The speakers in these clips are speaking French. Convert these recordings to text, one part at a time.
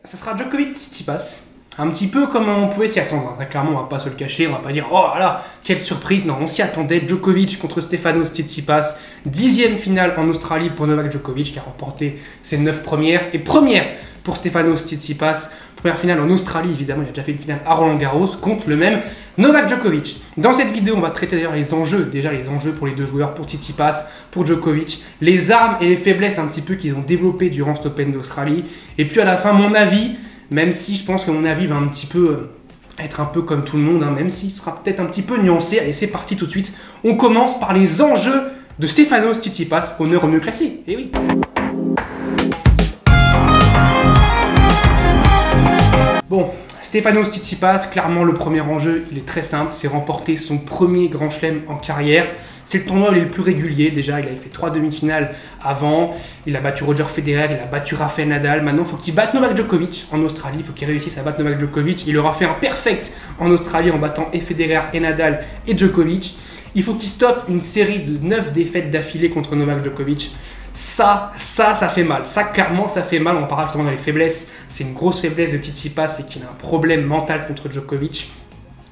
Ça sera Djokovic-Tsitsipas. Un petit peu comme on pouvait s'y attendre. Très clairement, on va pas se le cacher, on va pas dire oh là, quelle surprise. Non, on s'y attendait. Djokovic contre Stefanos Tsitsipas. 10e finale en Australie pour Novak Djokovic qui a remporté ses 9 premières. Et première pour Stefanos Tsitsipas. Première finale en Australie, évidemment, il a déjà fait une finale à Roland-Garros contre le même Novak Djokovic. Dans cette vidéo, on va traiter d'ailleurs les enjeux, déjà les enjeux pour les deux joueurs, pour Tsitsipas, pour Djokovic, les armes et les faiblesses un petit peu qu'ils ont développées durant cet Open d'Australie. Et puis à la fin, mon avis, même si je pense que mon avis va un petit peu être un peu comme tout le monde, même s'il sera peut-être un petit peu nuancé. Allez, c'est parti tout de suite. On commence par les enjeux de Stefanos Tsitsipas, honneur au mieux classé. Eh oui. Bon, Stefanos Tsitsipas, clairement le premier enjeu, il est très simple, c'est remporter son premier grand chelem en carrière. C'est le tournoi le plus régulier, déjà il avait fait 3 demi-finales avant, il a battu Roger Federer, il a battu Rafael Nadal, maintenant il faut qu'il batte Novak Djokovic en Australie, il faut qu'il réussisse à battre Novak Djokovic, il aura fait un perfect en Australie en battant et Federer et Nadal et Djokovic. Il faut qu'il stoppe une série de 9 défaites d'affilée contre Novak Djokovic. Ça fait mal. Ça, clairement, ça fait mal. On parlera justement dans les faiblesses. C'est une grosse faiblesse de Tsitsipas, c'est qu'il a un problème mental contre Djokovic.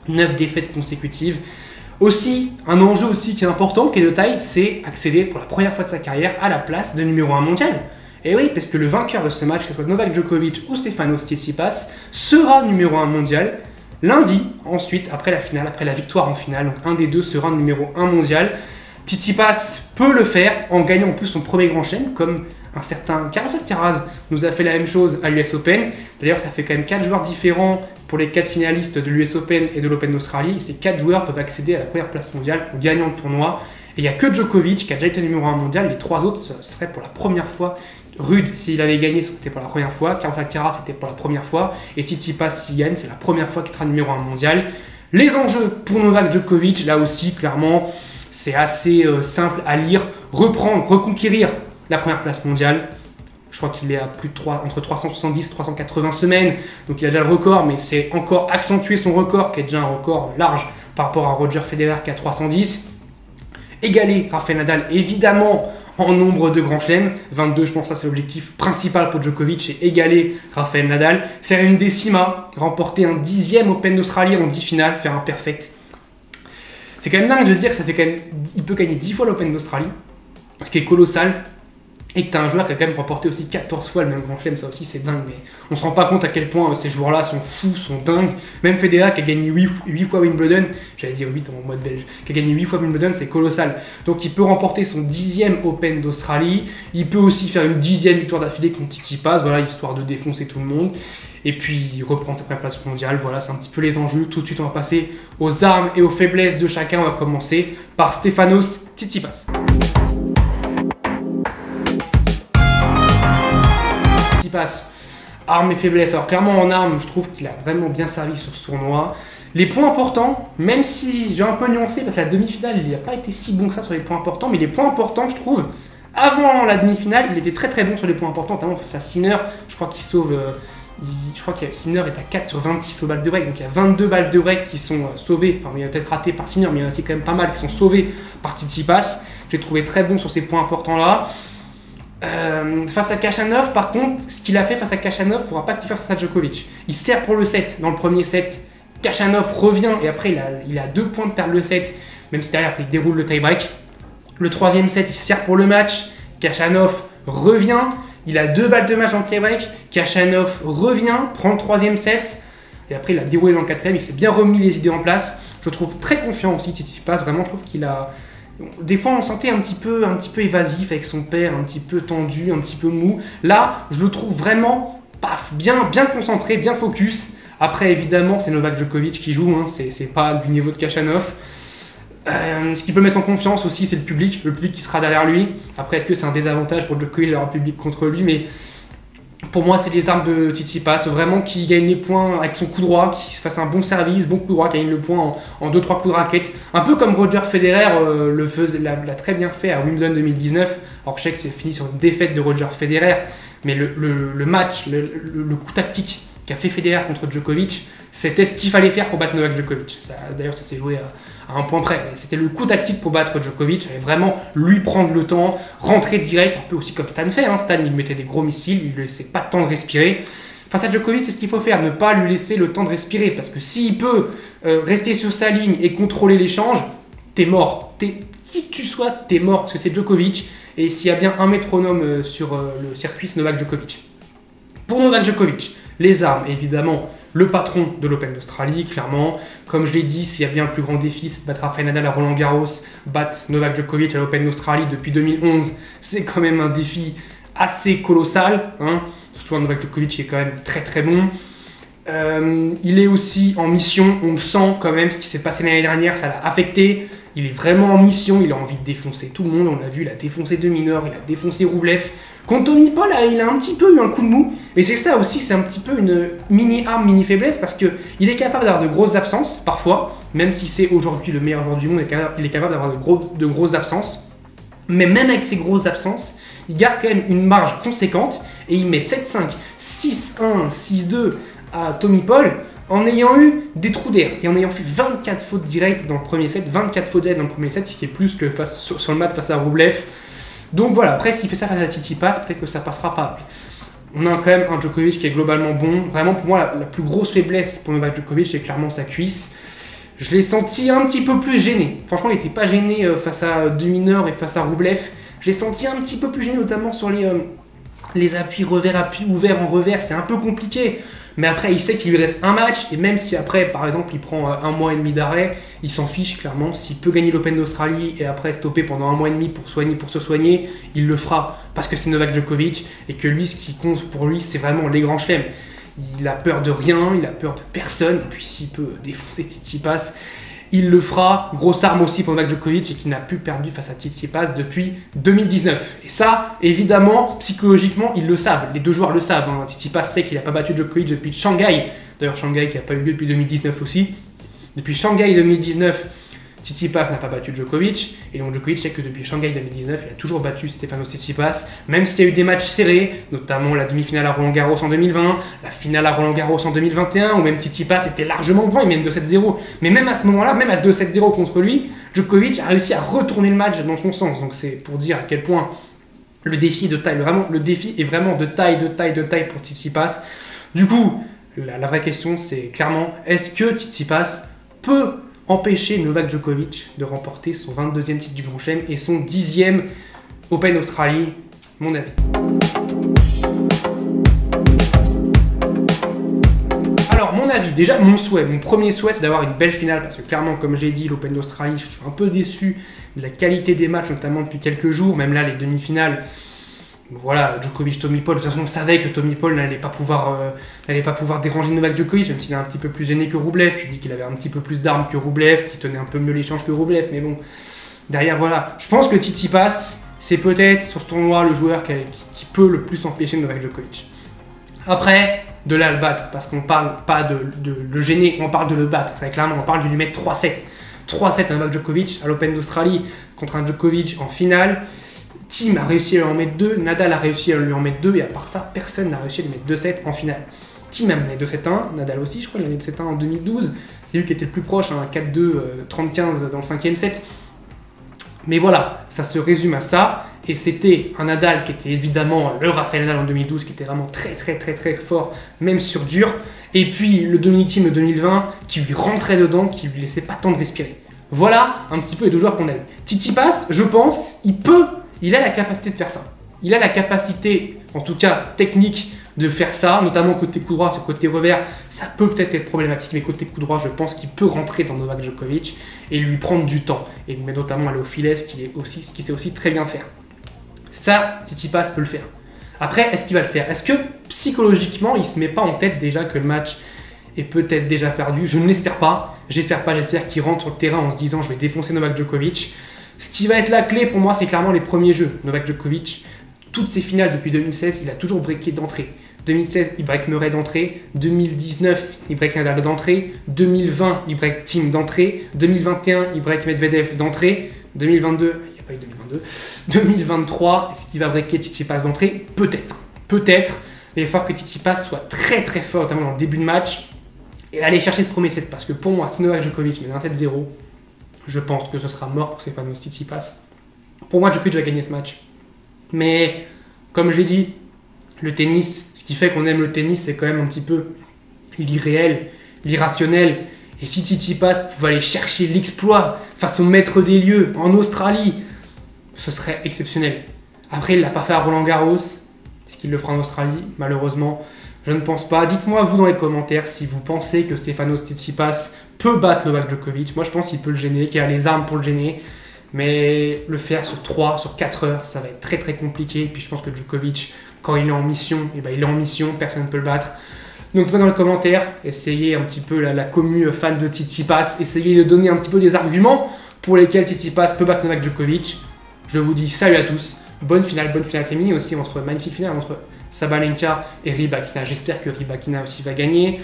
9 défaites consécutives. Aussi, un enjeu aussi qui est important, qui est de taille, c'est accéder pour la première fois de sa carrière à la place de numéro 1 mondial. Et oui, parce que le vainqueur de ce match, que ce soit Novak Djokovic ou Stefanos Tsitsipas, sera numéro 1 mondial lundi, ensuite, après la finale, après la victoire en finale. Donc un des deux sera numéro 1 mondial. Tsitsipas peut le faire en gagnant en plus son premier grand chelem, comme un certain Carlos Alcaraz nous a fait la même chose à l'US Open. D'ailleurs, ça fait quand même 4 joueurs différents pour les 4 finalistes de l'US Open et de l'Open d'Australie. Et ces 4 joueurs peuvent accéder à la première place mondiale en gagnant le tournoi. Et il n'y a que Djokovic qui a déjà été numéro 1 mondial. Les 3 autres, ce serait pour la première fois. Rude, s'il avait gagné, c'était pour la première fois. Carlos Alcaraz, c'était pour la première fois. Et Tsitsipas, s'il gagne, c'est la première fois qu'il sera numéro 1 mondial. Les enjeux pour Novak Djokovic, là aussi, clairement, c'est assez simple à lire. Reprendre, reconquérir la première place mondiale. Je crois qu'il est à plus de entre 370 et 380 semaines. Donc il a déjà le record, mais c'est encore accentuer son record, qui est déjà un record large par rapport à Roger Federer qui a 310. Égaler Rafael Nadal, évidemment, en nombre de grands chelems. 22, je pense que ça c'est l'objectif principal pour Djokovic, c'est égaler Rafael Nadal. Faire une décima, remporter un 10e Open d'Australie en 10 finales, faire un perfect. C'est quand même dingue de se dire que ça fait quand même, il peut gagner 10 fois l'Open d'Australie, ce qui est colossal, et que tu as un joueur qui a quand même remporté aussi 14 fois le même grand chelem, ça aussi c'est dingue, mais on se rend pas compte à quel point ces joueurs-là sont fous, sont dingues. Même Federer qui a gagné 8 fois Wimbledon, j'allais dire 8 en mode belge, qui a gagné 8 fois Wimbledon, c'est colossal. Donc il peut remporter son 10e Open d'Australie, il peut aussi faire une 10e victoire d'affilée contre Tsitsipas, voilà, histoire de défoncer tout le monde. Et puis reprendre ta première place mondiale, voilà, c'est un petit peu les enjeux. Tout de suite, on va passer aux armes et aux faiblesses de chacun. On va commencer par Stefanos Tsitsipas. Tsitsipas, armes et faiblesses. Alors clairement en armes, je trouve qu'il a vraiment bien servi sur ce tournoi. Les points importants, même si j'ai un peu nuancé, parce que la demi-finale, il n'a pas été si bon que ça sur les points importants, mais les points importants, je trouve, avant la demi-finale, il était très très bon sur les points importants, notamment face à Sinner. Je crois qu'il sauve... je crois que Sinner est à 4 sur 26 aux balles de break, donc il y a 22 balles de break qui sont sauvées, enfin il y a peut-être raté par Sinner, mais il y en a aussi quand même pas mal qui sont sauvées par Tsitsipas. J'ai trouvé très bon sur ces points importants là. Face à Khachanov, par contre, ce qu'il a fait face à Khachanov, il ne faudra pas qu'il fasse face à Djokovic. Il sert pour le set dans le premier set, Khachanov revient et après il a 2 points de perdre le set, même si derrière après, il déroule le tie-break. Le troisième set, il sert pour le match, Khachanov revient. Il a 2 balles de match dans le tie-break, Khachanov revient, prend le troisième set, et après il a déroulé dans le quatrième, il s'est bien remis les idées en place. Je le trouve très confiant aussi, Tsitsipas, vraiment je trouve qu'il a... Des fois on sentait un petit peu évasif avec son père, un petit peu tendu, un petit peu mou. Là, je le trouve vraiment bien concentré, bien focus. Après évidemment c'est Novak Djokovic qui joue, c'est pas du niveau de Khachanov. Ce qui peut mettre en confiance aussi, c'est le public qui sera derrière lui. Après, est-ce que c'est un désavantage pour Djokovic d'avoir un public contre lui? Mais pour moi, c'est les armes de Tsitsipas, vraiment qui gagne les points avec son coup droit, qui se fasse un bon service, bon coup droit, qui gagne le point en 2-3 coups de raquette. Un peu comme Roger Federer l'a très bien fait à Wimbledon 2019. Alors je sais que c'est fini sur une défaite de Roger Federer, mais le match, le coup tactique qu'a fait Federer contre Djokovic, c'était ce qu'il fallait faire pour battre Novak Djokovic. D'ailleurs, ça s'est joué à un point près. Mais c'était le coup tactique pour battre Djokovic. Il fallait vraiment lui prendre le temps, rentrer direct, un peu aussi comme Stan fait. Stan, il mettait des gros missiles, il ne laissait pas de temps de respirer. Face à Djokovic, c'est ce qu'il faut faire, ne pas lui laisser le temps de respirer. Parce que s'il peut rester sur sa ligne et contrôler l'échange, t'es mort. Qui que tu sois, t'es mort. Parce que c'est Djokovic. Et s'il y a bien un métronome sur le circuit, c'est Novak Djokovic. Pour Novak Djokovic, les armes, évidemment, le patron de l'Open d'Australie, clairement. Comme je l'ai dit, s'il y a bien un plus grand défi, c'est de battre Rafael Nadal à Roland Garros, battre Novak Djokovic à l'Open d'Australie depuis 2011. C'est quand même un défi assez colossal, hein. Surtout un Novak Djokovic qui est quand même très très bon. Il est aussi en mission, on le sent quand même, ce qui s'est passé l'année dernière, ça l'a affecté. Il est vraiment en mission, il a envie de défoncer tout le monde, on l'a vu, il a défoncé De Minaur, il a défoncé Rublev. Contre Tommy Paul, il a un petit peu eu un coup de mou, et c'est ça aussi, c'est un petit peu une mini-arme, mini-faiblesse, parce qu'il est capable d'avoir de grosses absences, parfois, même si c'est aujourd'hui le meilleur joueur du monde, il est capable d'avoir de grosses absences. Mais même avec ces grosses absences, il garde quand même une marge conséquente, et il met 7-5, 6-1, 6-2 à Tommy Paul, en ayant eu des trous d'air et en ayant fait 24 fautes directes dans le premier set, 24 fautes directes dans le premier set, ce qui est plus que sur le mat face à Rublev. Donc voilà, après s'il fait ça face à Tsitsipas, peut-être que ça passera pas. On a quand même un Djokovic qui est globalement bon. Vraiment pour moi, la plus grosse faiblesse pour Novak Djokovic, c'est clairement sa cuisse. Je l'ai senti un petit peu plus gêné. Franchement, il n'était pas gêné face à De Minaur et face à Rublev. Je l'ai senti un petit peu plus gêné, notamment sur les appuis revers, appuis ouverts en revers. C'est un peu compliqué. Mais après, il sait qu'il lui reste un match, et même si après, par exemple, il prend 1 mois et demi d'arrêt, il s'en fiche clairement. S'il peut gagner l'Open d'Australie et après stopper pendant 1 mois et demi pour se soigner, il le fera parce que c'est Novak Djokovic et que lui, ce qui compte pour lui, c'est vraiment les grands chelems. Il a peur de rien, il a peur de personne, et puis s'il peut défoncer Tsitsipas, il le fera. Grosse arme aussi pour Novak Djokovic et qui n'a plus perdu face à Tsitsipas depuis 2019. Et ça, évidemment, psychologiquement, ils le savent. Les deux joueurs le savent. Hein. Tsitsipas sait qu'il n'a pas battu Djokovic depuis Shanghai. D'ailleurs, Shanghai qui n'a pas eu lieu depuis 2019 aussi. Depuis Shanghai 2019, Tsitsipas n'a pas battu Djokovic. Et donc Djokovic sait que depuis Shanghai 2019, il a toujours battu Stefanos Tsitsipas. Même s'il y a eu des matchs serrés, notamment la demi-finale à Roland Garros en 2020, la finale à Roland Garros en 2021, où même Tsitsipas était largement devant, il mène 2-7-0. Mais même à ce moment-là, même à 2-7-0 contre lui, Djokovic a réussi à retourner le match dans son sens. Donc c'est pour dire à quel point le défi est de taille. Vraiment, le défi est vraiment de taille pour Tsitsipas. Du coup, la vraie question, c'est clairement, est-ce que Tsitsipas peut empêcher Novak Djokovic de remporter son 22e titre du Grand Chelem et son 10e Open Australie, mon avis. Alors, mon avis, déjà, mon premier souhait, c'est d'avoir une belle finale, parce que clairement, comme j'ai dit, l'Open d'Australie, je suis un peu déçu de la qualité des matchs, notamment depuis quelques jours, même là, les demi-finales. Voilà, Djokovic, Tommy Paul, de toute façon on savait que Tommy Paul n'allait pas pouvoir déranger Novak Djokovic, même s'il est un petit peu plus gêné que Rublev. Je dis qu'il avait un petit peu plus d'armes que Rublev, qu'il tenait un peu mieux l'échange que Rublev, mais bon, derrière voilà. Je pense que Tsitsipas, c'est peut-être sur ce tournoi le joueur qui peut le plus empêcher Novak Djokovic. Après, de là à le battre, parce qu'on parle pas de le gêner, on parle de le battre, très clairement, on parle de lui mettre 3-7. 3-7 à Novak Djokovic à l'Open d'Australie contre un Djokovic en finale. Thiem a réussi à lui en mettre 2, Nadal a réussi à lui en mettre 2, et à part ça, personne n'a réussi à lui mettre 2-7 en finale. Thiem a mené 2-7-1, Nadal aussi, je crois, il a mis 2-7-1 en 2012. C'est lui qui était le plus proche, hein, 4-2, 30-15 dans le 5e set. Mais voilà, ça se résume à ça. Et c'était un Nadal qui était évidemment le Rafael Nadal en 2012, qui était vraiment très fort, même sur dur. Et puis le Dominic Thiem de 2020, qui lui rentrait dedans, qui lui laissait pas le temps de respirer. Voilà un petit peu les deux joueurs qu'on a eu. Tsitsipas, je pense, il a la capacité de faire ça. Il a la capacité, en tout cas technique, de faire ça, notamment côté coup droit, sur côté revers, ça peut peut-être être problématique, mais côté coup droit, je pense qu'il peut rentrer dans Novak Djokovic et lui prendre du temps, et mais notamment aller au filet, ce qui sait aussi très bien faire. Ça, Tsitsipas peut le faire. Après, est-ce qu'il va le faire? Est-ce que psychologiquement, il ne se met pas en tête déjà que le match est peut-être déjà perdu? Je ne l'espère pas. J'espère qu'il rentre sur le terrain en se disant je vais défoncer Novak Djokovic. Ce qui va être la clé pour moi, c'est clairement les premiers jeux. Novak Djokovic, toutes ses finales depuis 2016, il a toujours breaké d'entrée. 2016, il break Murray d'entrée. 2019, il break Nadal d'entrée. 2020, il break Thiem d'entrée. 2021, il break Medvedev d'entrée. 2022, il n'y a pas eu 2022. 2023, est-ce qu'il va breaker Tsitsipas d'entrée? Peut-être. Peut-être. Mais il va falloir que Tsitsipas soit très fort, notamment dans le début de match, et aller chercher ce premier set. Parce que pour moi, si Novak Djokovic met un 7-0, je pense que ce sera mort pour Stefanos Tsitsipas. Pour moi, Djokovic va gagner ce match. Mais, comme j'ai dit, Le tennis, ce qui fait qu'on aime le tennis, c'est quand même un petit peu l'irréel, l'irrationnel. Et si Tsitsipas pouvait aller chercher l'exploit face au maître des lieux en Australie, ce serait exceptionnel. Après, il ne l'a pas fait à Roland-Garros. Est-ce qu'il le fera en Australie? Malheureusement, je ne pense pas. Dites-moi vous dans les commentaires si vous pensez que Stefanos Tsitsipas peut battre Novak Djokovic. Moi, je pense qu'il peut le gêner, qu'il a les armes pour le gêner. Mais le faire sur 3, sur 4 heures, ça va être très très compliqué. Et puis je pense que Djokovic, quand il est en mission, il est en mission, personne ne peut le battre. Donc dans les commentaires, essayez un petit peu la commu fan de Tsitsipas, essayez de donner un petit peu des arguments pour lesquels Tsitsipas peut battre Novak Djokovic. Je vous dis salut à tous, bonne finale féminine aussi, magnifique finale entre Sabalenka et Rybakina. J'espère que Rybakina aussi va gagner.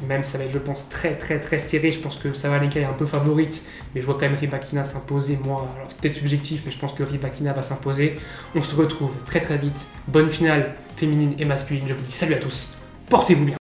Même ça va être, je pense, très très très serré. Je pense que Sabalenka est un peu favorite, mais je vois quand même Rybakina s'imposer. Moi, alors c'est peut-être subjectif, mais je pense que Rybakina va s'imposer. On se retrouve très très vite. Bonne finale féminine et masculine. Je vous dis salut à tous. Portez-vous bien.